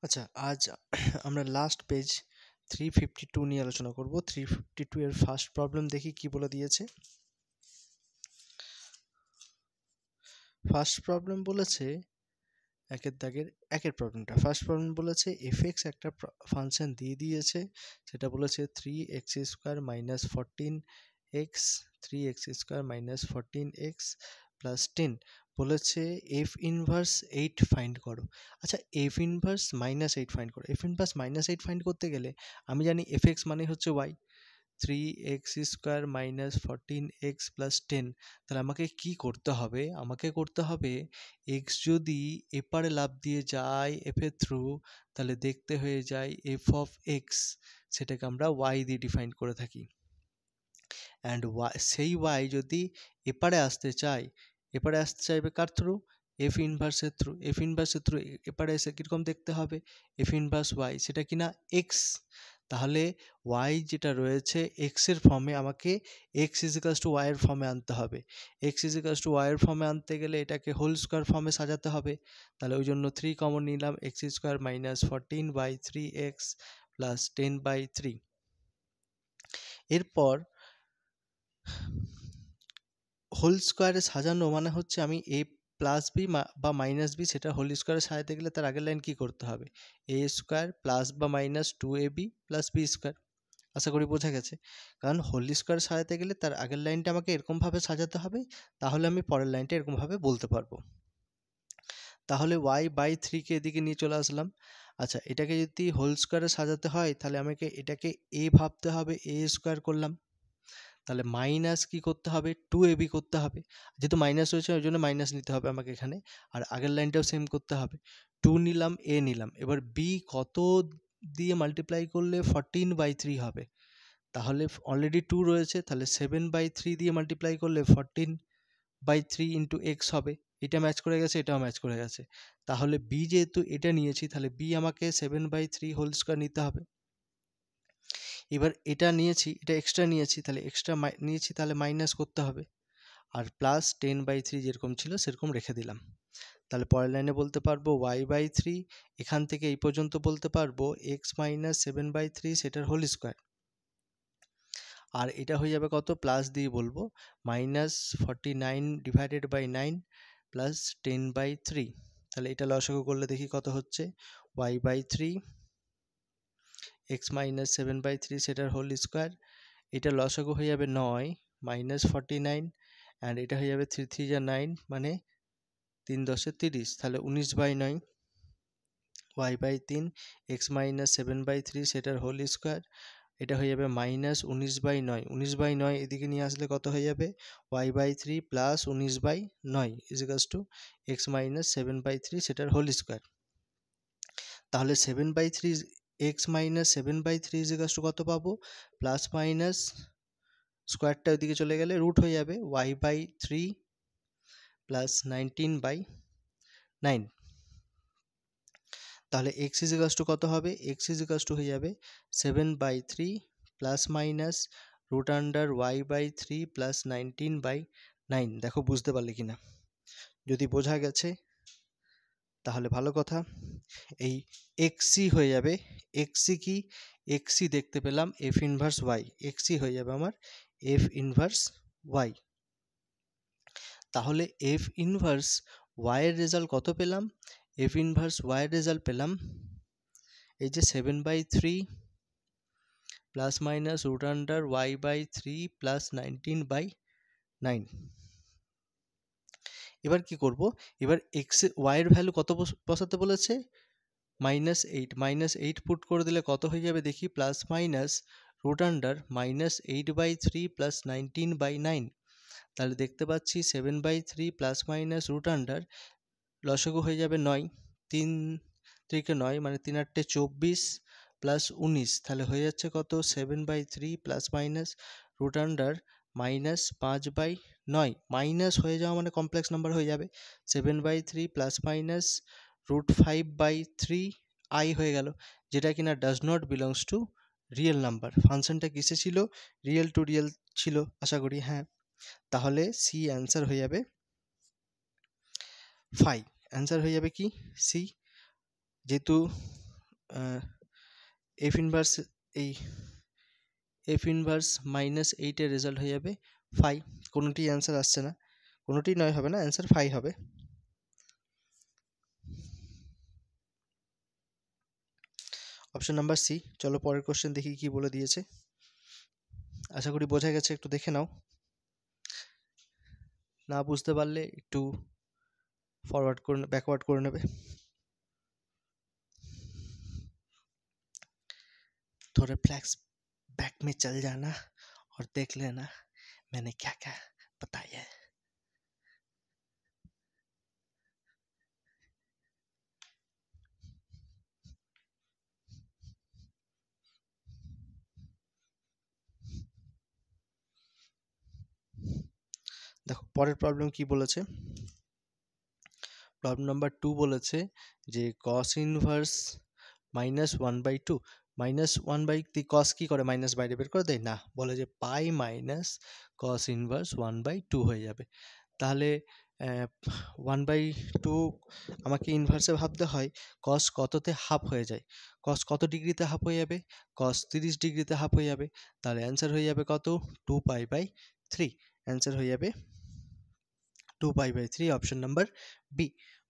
আচ্ছা, আজ আমরা লাস্ট পেজ 352 নিয়ে আলোচনা করব। 352 এর ফার্স্ট প্রবলেম দেখি কি বলে দিয়েছে। ফার্স্ট প্রবলেম বলেছে একের দাগের একের প্রবলেমটা। ফার্স্ট প্রবলেম বলেছে এফ একটা ফাংশন দিয়ে দিয়েছে, সেটা বলেছে 3x² minus 14x 3x² minus 14x plus 10। বলেছে এফ ইনভার্স 8 ফাইন্ড করো। আচ্ছা, এফ ইনভার্স -8 ফাইন্ড করো। এফ ইনভার্স -8 ফাইন্ড করতে গেলে আমি জানি এফ এক্স মানে হচ্ছে Y, 3x² minus 14x plus 10। তাহলে আমাকে কি করতে হবে? আমাকে করতে হবে এক্স যদি এপারে লাফ দিয়ে যায় এফ এর থ্রু, তাহলে দেখতে হয়ে যায় এফ অফ এক্স, সেটাকে আমরা ওয়াই দিয়ে ডিফাইন করে থাকি। অ্যান্ড সেই ওয়াই যদি এপারে আসতে চাইবে কার থ্রু? এফ ইনভার্সের থ্রু। এফ ইনভার্সের থ্রু এপারে এসে কীরকম দেখতে হবে? এফ ইনভার্স ওয়াই, সেটা কিনা এক্স। তাহলে ওয়াই যেটা রয়েছে এক্সের ফর্মে আমাকে এক্স ইজিক্যালস টু ওয়াইয়ের ফর্মে আনতে হবে। এক্স ইজিক্যালস টু ওয়াইয়ের ফর্মে আনতে গেলে এটাকে হোল স্কোয়ার ফর্মে সাজাতে হবে। তাহলে ওই জন্য 3 কমন নিলাম, x² মাইনাস 14/3x প্লাস 10/3। এরপর হোল স্কোয়ারে সাজানো মানে হচ্ছে আমি এ প্লাস বি বা মাইনাস বি, সেটা হোল স্কোয়ারে সাজাতে গেলে তার আগের লাইন কী করতে হবে? a² প্লাস বা মাইনাস 2ab প্লাস b²। আশা করি বোঝা গেছে। কারণ হোল স্কোয়ার সাজাতে গেলে তার আগের লাইনটা আমাকে এরকমভাবে সাজাতে হবে, তাহলে আমি পরের লাইনটা এরকমভাবে বলতে পারবো। তাহলে y/3কে এদিকে নিয়ে চলে আসলাম। আচ্ছা, এটাকে যদি হোল স্কোয়ারে সাজাতে হয় তাহলে আমাকে এটাকে a ভাবতে হবে, a² করলাম। তাহলে মাইনাস কি করতে হবে? 2ab করতে হবে। যেহেতু মাইনাস রয়েছে ওই জন্য মাইনাস নিতে হবে আমাকে এখানে। আর আগের লাইনটাও সেম করতে হবে। 2 নিলাম, a নিলাম। এবার b কত দিয়ে মাল্টিপ্লাই করলে 14/3 হবে? তাহলে অলরেডি 2 রয়েছে, তাহলে 7/3 দিয়ে মাল্টিপ্লাই করলে 14/3 ইন্টু এক্স হবে। এটা ম্যাচ করে গেছে, এটাও ম্যাচ করে গেছে। তাহলে b যেহেতু এটা নিয়েছি, তাহলে b আমাকে 7/3 হোল স্কোয়ার নিতে হবে। এবার এটা নিয়েছি, এটা এক্সট্রা নিয়েছি, তাহলে এক্সট্রা নিয়েছি, তাহলে মাইনাস করতে হবে। আর প্লাস 10/3 যেরকম ছিল সেরকম রেখে দিলাম। তাহলে পরের লাইনে বলতে পারবো y/3, এখান থেকে এই পর্যন্ত বলতে পারবো x মাইনাস 7/3 সেটার হোল স্কোয়ার। আর এটা হয়ে যাবে কত? প্লাস দিয়ে বলবো -49 ডিভাইডেড বাই 9 প্লাস 10/3। তাহলে এটা লসাগু করলে দেখি কত হচ্ছে? y/3 x মাইনাস 7/3 সেটার হোল স্কোয়ার। এটা লসাগু হয়ে যাবে 9 মাইনাস 49, অ্যান্ড এটা হয়ে যাবে 3 3 যা 9 মানে 3 10 30, তাহলে 19/9 y/3 x মাইনাস 7/3 সেটার হোল স্কোয়ার। এটা হয়ে যাবে মাইনাস 19/9। 19/9 এদিকে নিয়ে আসলে কত হয়ে যাবে? y/3 plus 19/9 is equals to x minus 7/3 সেটার হোল স্কোয়ার। তাহলে 7/3 এক্স মাইনাস 7/3 ইজিক্যালস টু কত পাবো? প্লাস মাইনাস স্কোয়ারটা ওইদিকে চলে গেলে রুট হয়ে যাবে y/3 প্লাস 19/9। তাহলে x ইজিক্যালস টু কত হবে? x ইজিক্যালস টু হয়ে যাবে 7/3 plus minus root under y/3 plus 19/9। দেখো বুঝতে পারলে কিনা? যদি বোঝা গেছে তাহলে ভালো কথা। এই xc হয়ে যাবে, xc কি? xc দেখতে পেলাম f ইনভার্স y, xc হয়ে যাবে আমার f ইনভার্স y। তাহলে f ইনভার্স y এর রেজাল্ট কত পেলাম? f ইনভার্স y এর রেজাল্ট পেলাম এই যে 7/3 plus minus root under y/3 plus 19/9। এবার কি করব? এবার y এর ভ্যালু কত বসাতে বলেছে? -8। -8 পুট করে দিলে কত হয়ে যাবে দেখি? Plus minus root under -8/3 plus 19/9। তাহলে দেখতে পাচ্ছি 7/3 প্লাস মাইনাস রুট আন্ডার লসাগু হয়ে যাবে 9, 3 3 9 মানে 3 8 24 প্লাস 19, তাহলে হয়ে যাচ্ছে কত? 7/3 plus minus root under -5/9। Minus হয়ে যাওয়া মানে কমপ্লেক্স নাম্বার হয়ে যাবে। 7/3 প্লাস মাইনাস রুট 5/3 i হয়ে গেল, যেটা কিনা does not belongs to real number. ফাংশনটা কিসে ছিল? রিয়েল টু রিয়েল ছিল আশা করি, হ্যাঁ। তাহলে সি অ্যান্সার হয়ে যাবে 5। অ্যান্সার হয়ে যাবে কি? সি। যেহেতু এফ ইনভার্স এই এফ ইনভার্স -8 এর রেজাল্ট হয়ে যাবে ফাই। কোনোটি অ্যান্সার আসছে না, কোনোটি নয় হবে না, অ্যান্সার ফাই হবে। Option number C. চলো পরের কোশ্চেন দেখি কি বলে দিয়েছে। আশা করি বোঝা গেছে, একটু দেখে নাও, না বুঝতে পারলে একটু ব্যাকওয়ার্ড করে নেবে। थोड़े फ्लैशबैक में चल जाना और देख लेना मैंने क्या क्या बताया है। দেখো পরের প্রবলেম কি বলেছে। প্রবলেম নাম্বার 2 বলেছে যে cos ইনভার্স -1/2 -1/2 cos কি করে মাইনাস বাইরে বের করে দেয় না, বলে যে পাই মাইনাস cos ইনভার্স 1/2 হয়ে যাবে। তাহলে 1/2 আমাকে ইনভার্সে ভাবতে হয় cos কততে হাফ হয়ে যায়, cos কত ডিগ্রিতে হাফ হয়ে যাবে, cos 30 ডিগ্রিতে হাফ হয়ে যাবে। তাহলে অ্যান্সার হয়ে যাবে কত, 2π/3। অ্যান্সার হয়ে যাবে 2π/3, অপশন নাম্বার বি।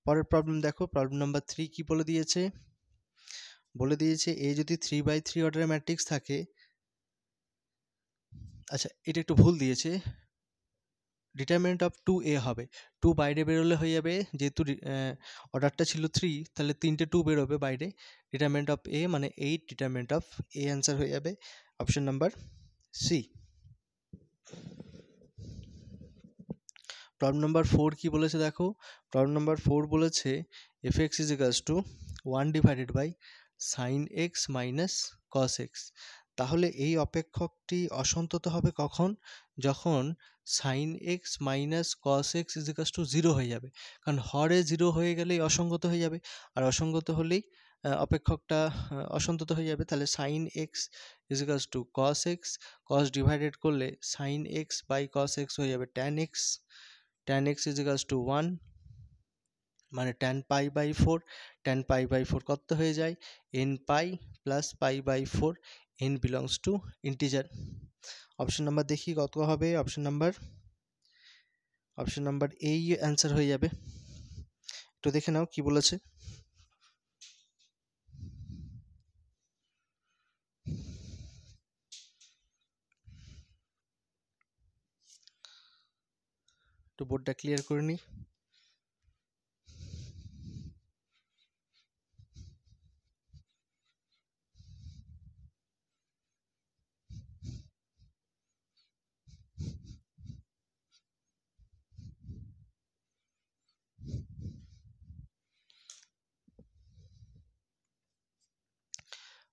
পরের প্রবলেম দেখো, প্রবলেম নাম্বার 3 কি বলে দিয়েছে। বলে দিয়েছে এ যদি 3/3 অর্ডারের ম্যাট্রিক্স থাকে, আচ্ছা এটা একটু ভুল দিয়েছে, ডিটারমিনেন্ট অফ 2a হবে, 2 বাইরে বেরোলে হয়ে যাবে, যেহেতু অর্ডারটা ছিল 3 তাহলে 3টে 2 বেরোবে বাইরে, ডিটারমিনেন্ট অফ a মানে 8, ডিটারমিনেন্ট অফ a অ্যান্সার হয়ে যাবে option number C. Problem number 4 কি বলেছে দেখো, প্রবলেম নাম্বার 4 বলেছে fx is equals to 1/sin x minus cos x। তাহলে এই অপেক্ষকটি অসন্তত হবে কখন, যখন sin x minus cos x is equals two 0 হয়ে যাবে, কারণ হরে 0 হয়ে গেলেই অসঙ্গত হয়ে যাবে, আর অসঙ্গত হলেই অপেক্ষকটা অসন্তত হয়ে যাবে। তাহলে sin x is equals to cos x, cos divided করলে sin x by cos x হয়ে যাবে tan x, tan x is equals to 1 মানে tan π/4, tan π/4 কত হয়ে যায় n pi plus π/4, n belongs to integer। Option number দেখি কত হবে, অপশন নাম্বার এই অ্যান্সার হয়ে যাবে। একটু দেখে নাও কি বলেছে। একটু বোর্ডটা ক্লিয়ার করে নিই।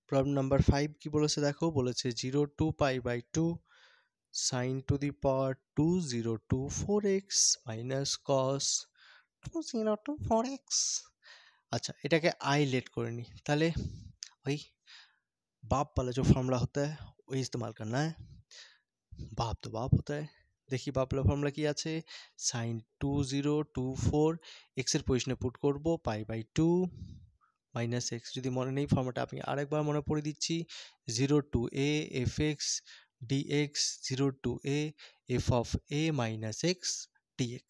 প্রবলেম নাম্বার 5 কি বলেছে দেখো, বলেছে 0 to π/2 sin to the power 2024x minus cos 2024x। अच्छा এটাকে आई लेट করে নি, তাহলে वही बाप वाला जो फॉर्मूला होता है वही इस्तेमाल करना है। बाप तो बाप होता है। देखी बाप वाला फॉर्मूला কি আছে, sin 2024 x এর পজিশনে পুট করব π/2 মাইনাস এক্স। যদি মনে নেই ফর্মুলাটা আমি আরেকবার মনে পড়ে দিচ্ছি, 0 to a fx dx, 0 to a f of a minus x dx।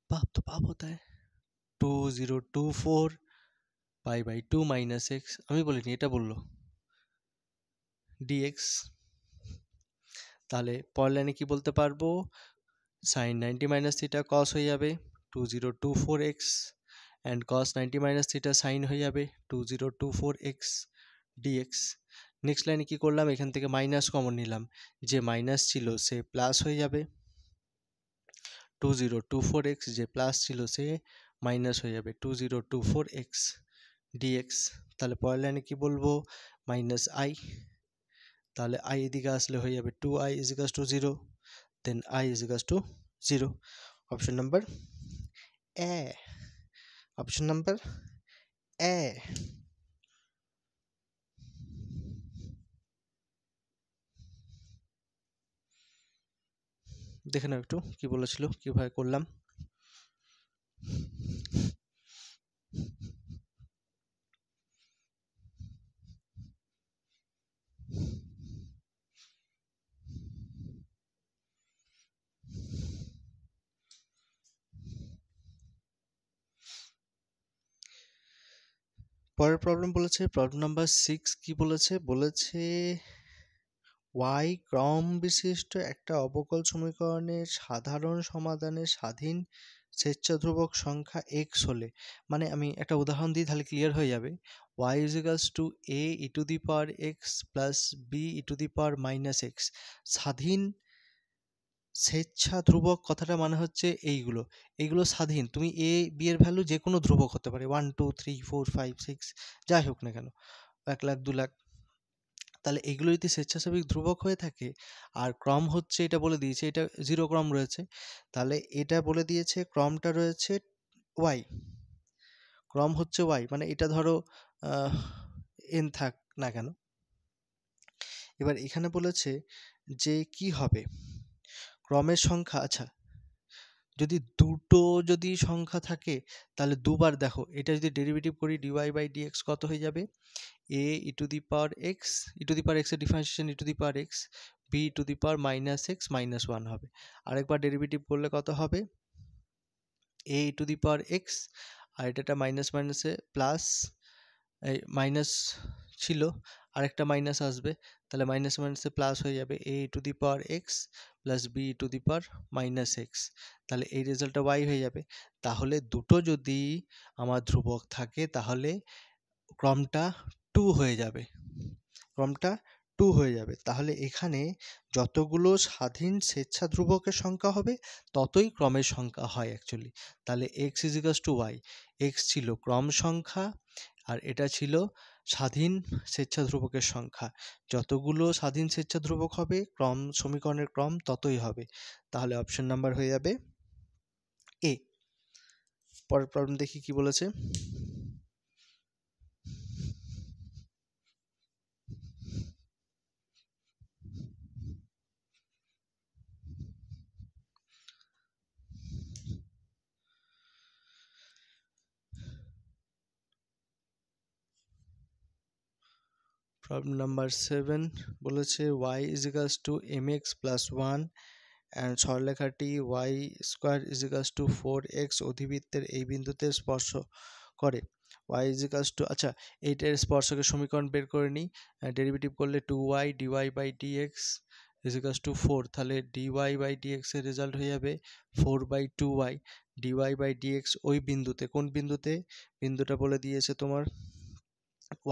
बाप तो बाप होता है। 2024 π/2 মাইনাস এক্স, আমি বলিনি এটা বললো, dx। তাহলে পরের লাইনে কি বলতে পারবো, sin 90 মাইনাস থিটা cos হয়ে যাবে 2024x and cos 90 minus theta sin হয়ে যাবে 2024x dx। নেক্সট লাইনে কি করলাম, এখান থেকে মাইনাস কমন নিলাম, যে মাইনাস ছিল সে প্লাস হয়ে যাবে, 2024x যে প্লাস ছিল সে মাইনাস হয়ে যাবে 2024x dx। তাহলে পরের লাইনে কি বলবো, মাইনাস আই, তাহলে আই এদিকে আসলে হয়ে যাবে 2i is equals to 0, then i is equals to 0। Option number A, option number A. দেখে নাও একটু কি বলেছিল, কিভাবে করলাম। পরের প্রবলেম বলেছে, প্রবলেম নাম্বার 6 কি বলেছে, বলেছে y ক্রম বিশিষ্ট একটা অবকল সমীকরণের সাধারণ সমাধানে স্বাধীন স্বেচ্ছা ধ্রুবক সংখ্যা x হলে, মানে আমি একটা উদাহরণ দিই তাহলে ক্লিয়ার হয়ে যাবে। y is equals to a e to the power x plus b e to the power minus x। স্বাধীন স্বেচ্ছা ধ্রুবক কথাটা মানে হচ্ছে এইগুলো স্বাধীন, তুমি a b এর ভ্যালু যে কোনো ধ্রুবক হতে পারে, 1 2 3 4 5 6 যাই হোক না কেন, 1 লাখ 2 লাখ, তাহলে এগুলো যদি স্বেচ্ছাসেবিক ধ্রুবক হয়ে থাকে আর ক্রম হচ্ছে, এটা বলে দিয়েছে এটা 0 ক্রম রয়েছে, তাহলে এটা বলে দিয়েছে ক্রমটা রয়েছে y, ক্রম হচ্ছে y, মানে এটা ধরো n থাক না কেন। এবার এখানে বলেছে যে কি হবে ক্রমের সংখ্যা, আচ্ছা যদি দুটো যদি সংখ্যা থাকে তাহলে দুবার দেখো, এটা যদি ডেরিভেটিভ করি dy বাই dx কত হয়ে যাবে, a e to the power x, e to the power x এর differentiation e to the power x, b e to the power minus x minus 1 হবে। আরেকবার ডেরিভেটিভ করলে কত হবে, a e to the power x, আর এটা minus মাইনাসে plus, এই minus ছিল আরেকটা মাইনাস আসবে, তাহলে মাইনাস মাইনাসে প্লাস হয়ে যাবে a e to the power x plus b e to the power minus x, তাহলে এই রেজাল্টটা y হয়ে যাবে। তাহলে দুটো যদি আমার ধ্রুবক থাকে তাহলে ক্রমটা 2 হয়ে যাবে, ক্রমটা 2 হয়ে যাবে। তাহলে এখানে যতগুলো স্বাধীন স্বেচ্ছা ধ্রুবকের সংখ্যা হবে ততই ক্রমের সংখ্যা হয় অ্যাকচুয়ালি। তাহলে x is equals to y, x ছিল ক্রম সংখ্যা আর এটা ছিল স্বাধীন স্বেচ্ছা ধ্রুবকের সংখ্যা, যতগুলো স্বাধীন স্বেচ্ছা ধ্রুবক হবে ক্রম সমীকরণের ক্রম ততই হবে, তাহলে অপশন নাম্বার হয়ে যাবে এ। পরের প্রবলেম দেখি কি বলেছে। প্রবলেম নাম্বার 7 বলেছে y is equals to mx plus 1 and সরলরেখাটি y square is equals to 4x অধিবৃত্তের এই বিন্দুতে স্পর্শ করে, y is equals to, আচ্ছা এইটার স্পর্শকের সমীকরণ বের করে নিই, ডেরিভেটিভ করলে 2y dy by dx is equals to 4, তাহলে dy by dx এর রেজাল্ট হয়ে যাবে 4 by 2y dy by dx ওই বিন্দুতে, কোন বিন্দুতে, বিন্দুটা বলে দিয়েছে তোমার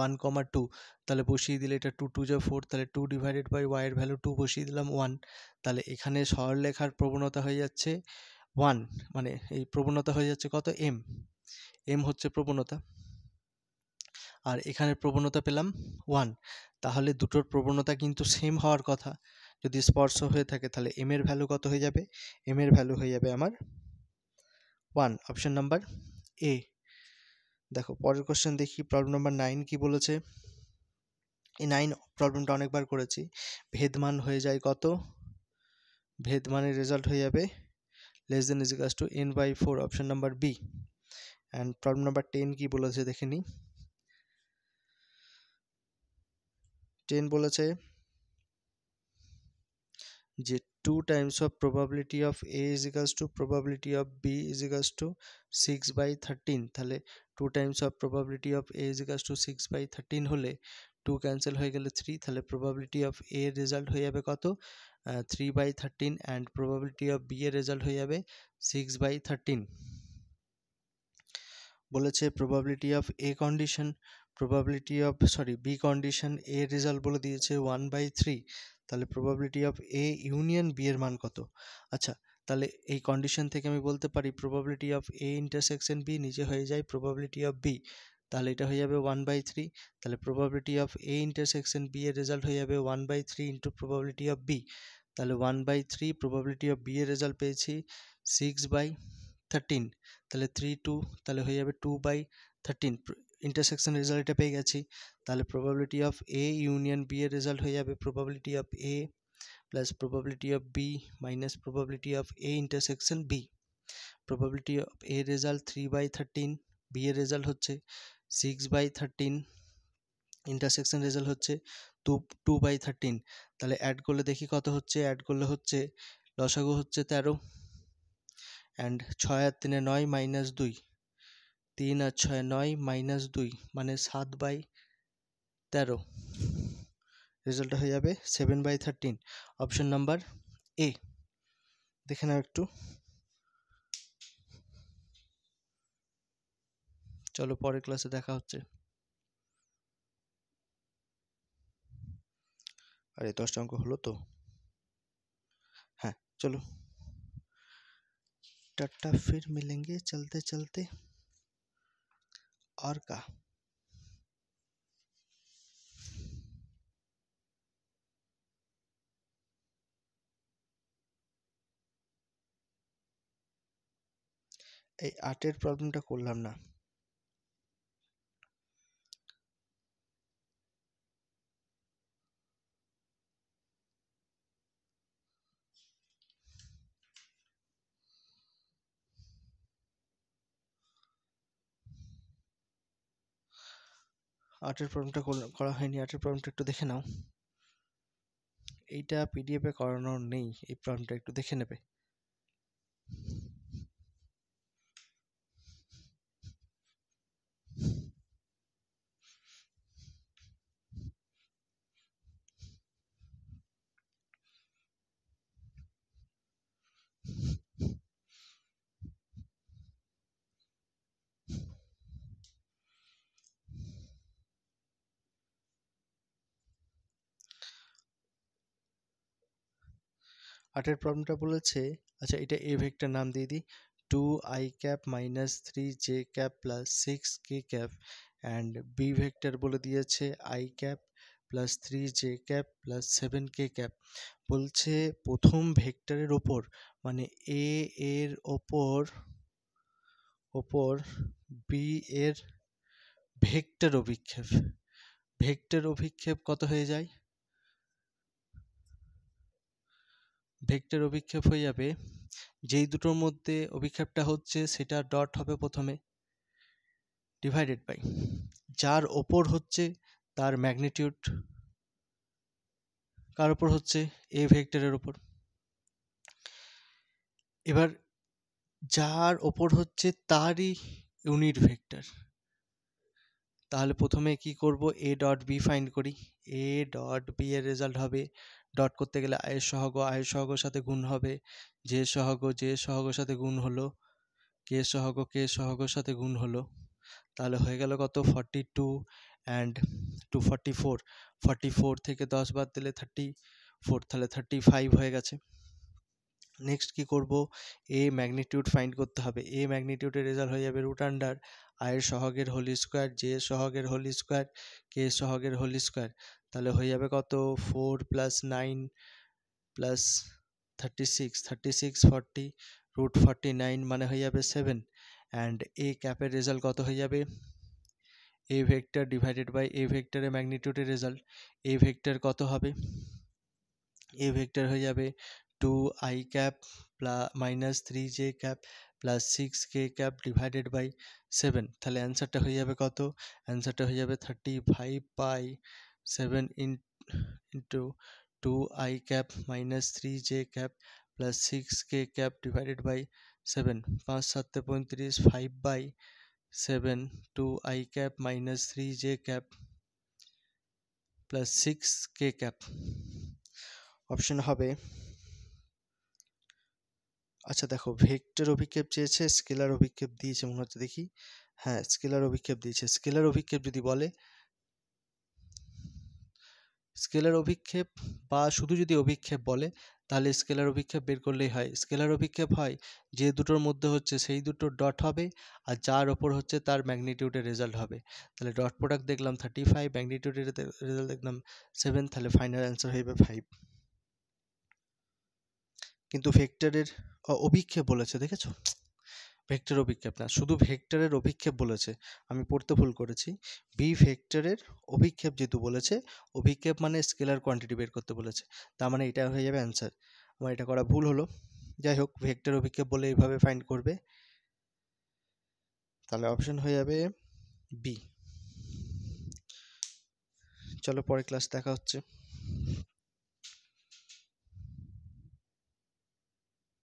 1, 2, তাহলে বসিয়ে দিলে এটা 2 2 যা 4, তাহলে 2 ডিভাইডেড বাই y এর ভ্যালু 2 বসিয়ে দিলাম 1, তাহলে এখানে সরলরেখার প্রবণতা হয়ে যাচ্ছে 1, মানে এই প্রবণতা হয়ে যাচ্ছে কত m, m হচ্ছে প্রবণতা, আর এখানে প্রবণতা পেলাম 1, তাহলে দুটোর প্রবণতা কিন্তু সেম হওয়ার কথা, যদি স্পর্শ হয়ে থাকে তাহলে m এর ভ্যালু কত হয়ে যাবে, m এর ভ্যালু হয়ে যাবে আমার 1, অপশন নাম্বার এ। দেখো পরের কোশ্চেন দেখি, প্রবলেম নাম্বার 9 কি বলেছে, এই 9 প্রবলেমটা অনেকবার করেছি, ভেদমান হয়ে যায় কত, ভেদমানের রেজাল্ট হয়ে যাবে less than is equals to n/4, option number B. And problem number 10 কি বলেছে দেখে নিই, 10 বলেছে যে 2 times of probability of a is equals to probability of b is equals to 6/13, তাহলে 2 times of probability of a is equals to 6/13 হলে 2 cancel হয়ে গেলে 3, তাহলে probability of a এর রেজাল্ট হয়ে যাবে কত, 3/13, অ্যান্ড probability of b এর রেজাল্ট হয়ে যাবে 6/13। বলেছে probability of a condition, probability of b condition, a এর রেজাল্ট বলে দিয়েছে 1/3, তাহলে probability of a union b এর মান কত, আচ্ছা তাহলে এই কন্ডিশন থেকে আমি বলতে পারি probability of a intersection b নিচে হয়ে যায় probability of b, তাহলে এটা হয়ে যাবে 1/3, তাহলে probability of a intersection b এর রেজাল্ট হয়ে যাবে 1/3 ইন্টু probability of b, তাহলে 1/3 probability of b এর রেজাল্ট পেয়েছি 6/13, তাহলে 3 2, তাহলে হয়ে যাবে 2/13, ইন্টারসেকশন রেজাল্ট এটা পেয়ে গেছি, তাহলে probability of a union b এর রেজাল্ট হয়ে যাবে probability of a plus probability of b minus probability of a intersection b, probability of a result 3/13, b এর রেজাল্ট হচ্ছে 6/13, ইন্টারসেকশন রেজাল্ট হচ্ছে 2/13, তাহলে অ্যাড করলে দেখি কত হচ্ছে, অ্যাড করলে হচ্ছে লসাগু হচ্ছে 13, অ্যান্ড 6 আর 3 9 মাইনাস 2, 3 আর 6 9 -2 মানে 7/13, রেজাল্ট হয়ে যাবে 7/13। Option number A. দেখে নাও একটু। চলো পরের ক্লাসে দেখা হচ্ছে। আরে 10টা অঙ্ক হলো তো? হ্যাঁ চলো, टाटा फिर मिलेंगे चलते चलते। और का এই 8-এর প্রবলেমটা করলাম না। আটের প্রবলেমটা করা হয়নি। 8-এর প্রবলেমটা একটু দেখে নাও। এইটা পিডিএফে করানো নেই, এই প্রবলেমটা একটু দেখে নেবে। আটের প্রবলেমটা বলেছে, আচ্ছা এটা এ ভেক্টর নাম দিয়ে দিই, 2i cap minus 3j cap plus 6k cap, and B vector বলে দিয়েছে i cap plus 3j cap plus 7k cap. বলছে প্রথম ভেক্টরের ওপর মানে এ এর ওপর বি এর ভেক্টর অভিক্ষেপ, ভেক্টর অভিক্ষেপ কত হয়ে যায়? ভেক্টর অভিক্ষেপ হয়ে যাবে, যেই দুটোর মধ্যে অভিক্ষেপটা হচ্ছে সেটা ডট হবে প্রথমে, ডিভাইডেড বাই যার ওপর হচ্ছে তার ম্যাগনিটিউড, কার ওপর হচ্ছে? এ ভেক্টরের ওপর। এবার যার ওপর হচ্ছে তারই ইউনিট ভেক্টর, তাহলে প্রথমে কি করব, এ ডট বি ফাইন্ড করি। এ ডট বি এর রেজাল্ট হবে, ডট করতে গেলে আয়ের সহগের সাথে গুণ হবে, যে সহগের সাথে গুণ হলো, কে সহগের সাথে গুণ হলো, তাহলে হয়ে গেল কত? 42 অ্যান্ড 2 44, 44 থেকে 10 বাদ দিলে 34, তাহলে 35 হয়ে গেছে। নেক্সট কি করব, এ ম্যাগনিটিউড ফাইন্ড করতে হবে। এ ম্যাগনিটিউডের রেজাল্ট হয়ে যাবে রুট আন্ডার আয়ের সহগের হোল স্কোয়ার, জে সহগের হোল স্কোয়ার, কে সহগের হোল স্কোয়ার, তাহলে হয়ে যাবে কত? 4 + 9 + 36 40 রুট 49 মানে হয়ে যাবে 7, অ্যান্ড এ ক্যাপের রেজাল্ট কত হয়ে যাবে? এ ভেক্টর ডিভাইডেড বাই এ ভেক্টরের ম্যাগনিটিউডের রেজাল্ট। এ ভেক্টর কত হবে? এ ভেক্টর হয়ে যাবে 2i cap minus 3j cap plus 6k cap divided by 7, তাহলে অ্যান্সারটা হয়ে যাবে কত? অ্যান্সারটা হয়ে যাবে 35/7 into 2i cap minus 3j cap plus 6k cap divided by 7, 5 7 35, 5/7 2i cap minus 3j cap plus 6k cap. Option হবে, আচ্ছা দেখো ভেক্টর অভিক্ষেপ চেয়েছে, স্কেলার অভিক্ষেপ দিয়েছে মনে হচ্ছে, দেখি, হ্যাঁ স্কেলার অভিক্ষেপ দিয়েছে। স্কেলার অভিক্ষেপ যদি বলে, স্কেলার অভিক্ষেপ বা শুধু যদি অভিক্ষেপ বলে তাহলে স্কেলার অভিক্ষেপ বের করলেই হয়। স্কেলার অভিক্ষেপ হয় যে দুটোর মধ্যে হচ্ছে সেই দুটো ডট হবে, আর যার ওপর হচ্ছে তার ম্যাগনিটিউডের রেজাল্ট হবে। তাহলে ডট প্রোডাক্ট দেখলাম 35, ম্যাগনিটিউডের রেজাল্ট দেখলাম 7, তাহলে ফাইনাল অ্যান্সার হয়ে যাবে 5। কিন্তু ভেক্টরের অভিক্ষেপ বলেছে, দেখেছো? ভেক্টর অভিক্ষেপ না, শুধু ভেক্টরের অভিক্ষেপ বলেছে, আমি পড়তে ভুল করেছি। বি ভেক্টরের অভিক্ষেপ যেহেতু বলেছে, অভিক্ষেপ মানে স্কেলার কোয়ান্টিটি বের করতে বলেছে, তার মানে এটা হয়ে যাবে অ্যান্সার। আমার এটা করা ভুল হলো, যাই হোক ভেক্টর অভিক্ষেপ বলে এইভাবে ফাইন্ড করবে, তাহলে অপশন হয়ে যাবে বি। চলো পরের ক্লাস দেখা হচ্ছে।